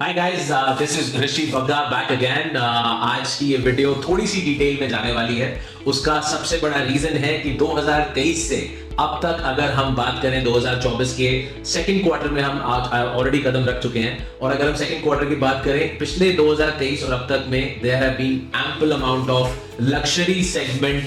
Hi guys, this is Rishi Bagga back again. आज की ये वीडियो थोड़ी सी डिटेल में जाने वाली है। उसका सबसे बड़ा रीजन है कि 2023 से अब तक अगर हम बात करें 2024 के सेकंड क्वार्टर में हम ऑलरेडी कदम रख चुके हैं, और अगर हम सेकंड क्वार्टर की बात करें पिछले 2023 और अब तक में there have been ample amount of luxury segment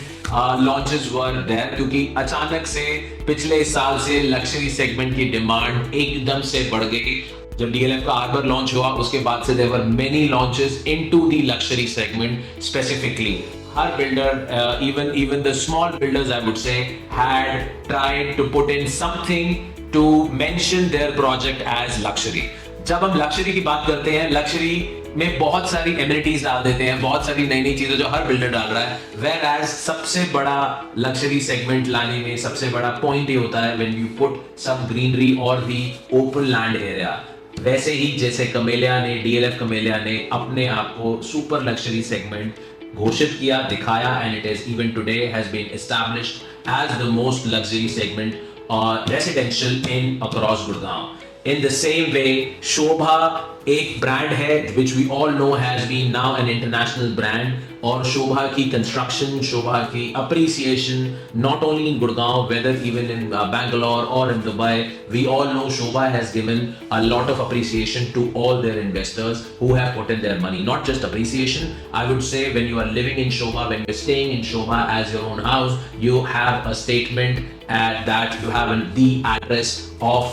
launches were there, क्योंकि अचानक से पिछले साल से लग्जरी सेगमेंट की डिमांड एकदम से बढ़ गई। जब DLF का आर्बर लॉन्च हुआ उसके बाद से there were many launches into the luxury segment specifically. हर builder, even the small builders I would say had tried to put in something to mention their project as luxury। जब हम luxury की बात करते हैं, लग्जरी में बहुत सारी एमिनिटीज डाल देते हैं, बहुत सारी नई नई चीजें जो हर बिल्डर डाल रहा है। वेयर एज सबसे बड़ा लग्जरी सेगमेंट लाने में सबसे बड़ा पॉइंट ये होता है when you put some greenery और दी ओपन लैंड एरिया। वैसे ही जैसे कमेलिया ने, DLF कमेलिया ने अपने आप को सुपर लग्जरी सेगमेंट घोषित किया, दिखाया, and it is even today has been established as the most luxury segment residential in across Gurgaon. In the same way, Sobha एक ब्रांड है which we all know has been now an international brand, और शोभा की construction, शोभा की appreciation not only in Gurgaon, whether even in Bangalore or in Dubai, we all know Shobha has given a lot of appreciation to all their investors who have put in their money. Not just appreciation, I would say when you are living in Shobha, when you're staying in Shobha as your own house, you have a statement that you have the address of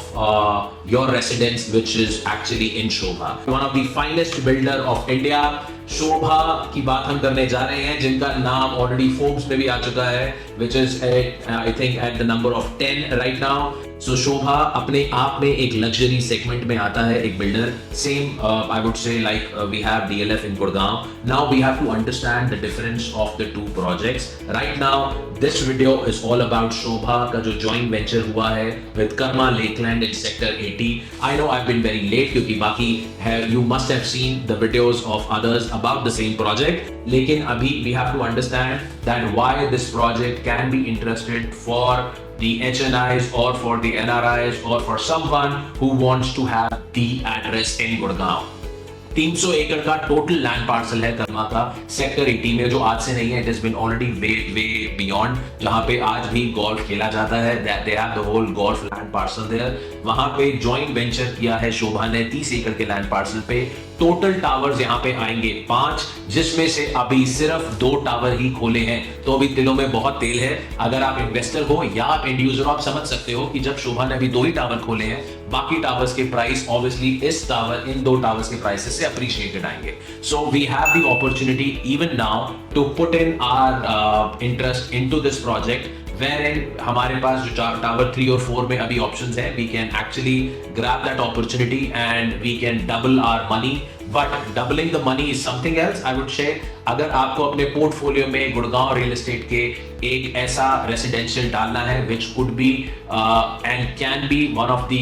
your residence, which is actually in Shobha. One of the finest builder of India, शोभा की बात हम करने जा रहे हैं, जिनका नाम already Forbes में भी आ चुका है, which is I think at the number of 10 right now. So शोभा अपने आप में एक लग्जरी सेगमेंट में आता है, एक builder. Same I would say like we have DLF in Gurgaon. Now we have to understand the difference of the two projects. Right now this video is all about शोभा का जो joint venture हुआ है with Karma Lakeland in Sector 80. I know I've been very late क्योंकि बाकी है, you must have seen the videos of others about the same project. लेकिन अभी we have to understand that why this project can be interested for the HNIs or for the NRIs or for someone who wants to have the address in Gurgaon। 300 एकड़ का total land parcel है कर्मा का sector 80 में, जो आज से नहीं है, it has been already way beyond, जहां पे आज भी गोल्फ खेला जाता है। They have the whole golf land parcel there. वहां पे जॉइंट वेंचर किया है शोभा ने 30 एकड़ के लैंड पार्सल पे। टोटल टावर्स यहाँ पे आएंगे 5, जिसमें से अभी सिर्फ 2 टावर ही खोले हैं। तो अभी दिलों में बहुत तेल है। अगर आप इन्वेस्टर हो या आप एंड यूजर हो, आप समझ सकते हो कि जब शोभा ने अभी 2 ही टावर खोले हैं, बाकी टावर्स के प्राइस ऑब्वियसली इन 2 टावर्स के प्राइसेस से अप्रिशिएटेड आएंगे। So we have the opportunity even now to put in our interest into this project, wherein हमारे पास जो टावर 3 और 4 में अभी ऑप्शंस है, we can actually grab that opportunity and we can double our money. But doubling the money is something else, I would say। अगर आपको अपने portfolio में गुड़गांव रियल एस्टेट के एक ऐसा रेसिडेंशियल डालना है which could be and can be one of the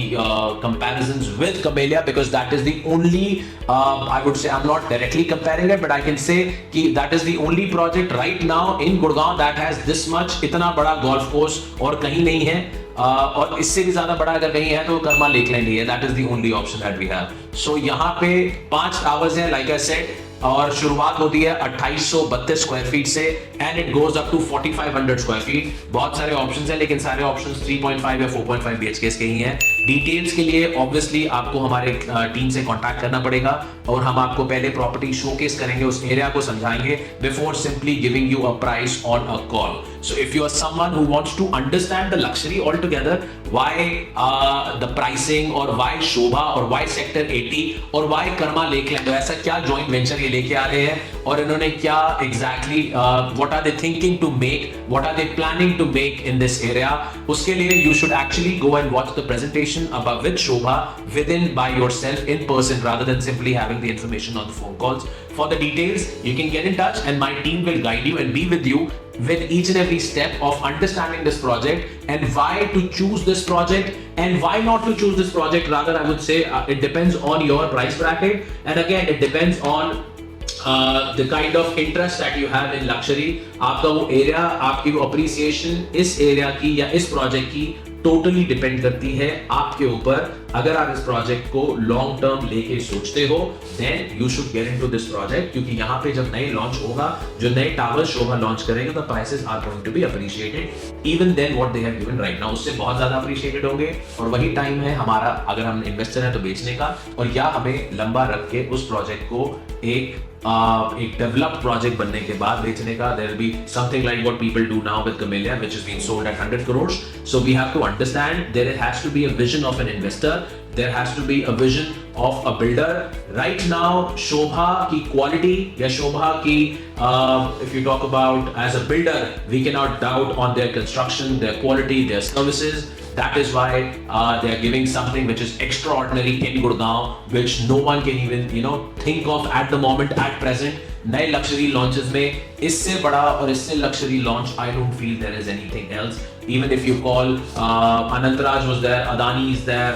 comparisons with Camellia, because that is the only I would say, I'm not directly comparing it, but I can say कि that is the only project right now in Gurgaon that has this much, इतना बड़ा golf course और कहीं नहीं है। और इससे भी ज्यादा बड़ा अगर कहीं है तो कर्मा लेकलैंड ही है। That is the only option that we have. So यहाँ पे 5 टावर्स हैं, लाइक आई सेड, और शुरुआत होती है 2832 स्क्वायर फीट से and it goes up to 4500 square feet. बहुत सारे ऑप्शंस हैं, लेकिन सारे ऑप्शंस 3.5 या 4.5 BHK के ही हैं। डिटेल्स के लिए ऑब्वियसली आपको हमारे टीम से कांटेक्ट करना पड़ेगा, और हम आपको पहले प्रॉपर्टी शोकेस करेंगे, उस एरिया को समझाएंगे before simply giving you a price on a call. So if you are someone who wants to understand the luxury altogether, why the pricing, or why Shobha, or why Sector 80, or why Karma Lakeland, तो ऐसा क्या joint venture ये लेके आ रहे हैं, और इन्होंने क्या exactly what are they thinking to make, what are they planning to make in this area, उसके लिए you should actually go and watch the presentation about with Shobha within by yourself in person, rather than simply having the information on the phone calls. For the details, you can get in touch and my team will guide you and be with you with each and every step of understanding this project and why to choose this project and why not to choose this project. Rather, I would say it depends on your price bracket, and again it depends on the kind of interest that you have in luxury. आपका वो area, आपकी वो appreciation इस area की या इस project की totally depend करती है आपके ऊपर। अगर आप इस प्रोजेक्ट को लॉन्ग टर्म लेके सोचते हो then you should get into this project, क्योंकि यहाँ पे जब नए लॉन्च होगा, जो नए टावर शोभा लॉन्च करेंगे, the prices are going to be appreciated even then what they have given right now, उससे बहुत ज्यादा अप्रिशिएटेड होंगे। और वही टाइम है हमारा, अगर हम इन्वेस्टर हैं तो बेचने का, और या हमें लंबा रख के उस प्रोजेक्ट को एक डेवलप्ड प्रोजेक्ट बनने के बाद बेचने का। There will be something like what people do now with Camellia, which is being sold at 100 crores. So we have to understand there has to be a vision of an investor. There has to be a vision of a builder. Right now, Shobha की quality या Shobha की if you talk about as a builder, we cannot doubt on their construction, their quality, their services. That is why they are giving something which is extraordinary in Gurgaon, which no one can even think of at the moment, at present. नए luxury launches में इससे बड़ा और इससे luxury launch I don't feel there is anything else. Even if you call Anantraj was there, Adani is there,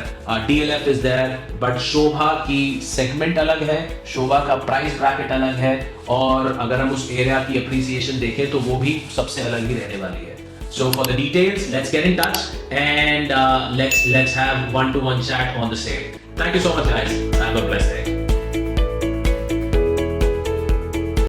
DLF is there, but शोभा की segment अलग है, शोभा का प्राइस ब्रैकेट अलग है, और अगर हम उस एरिया की अप्रिसिएशन देखें तो वो भी सबसे अलग ही रहने वाली है। So for the details, let's get in touch and let's have one-to-one chat on the same. Thank you so much, guys. Have a blessed day.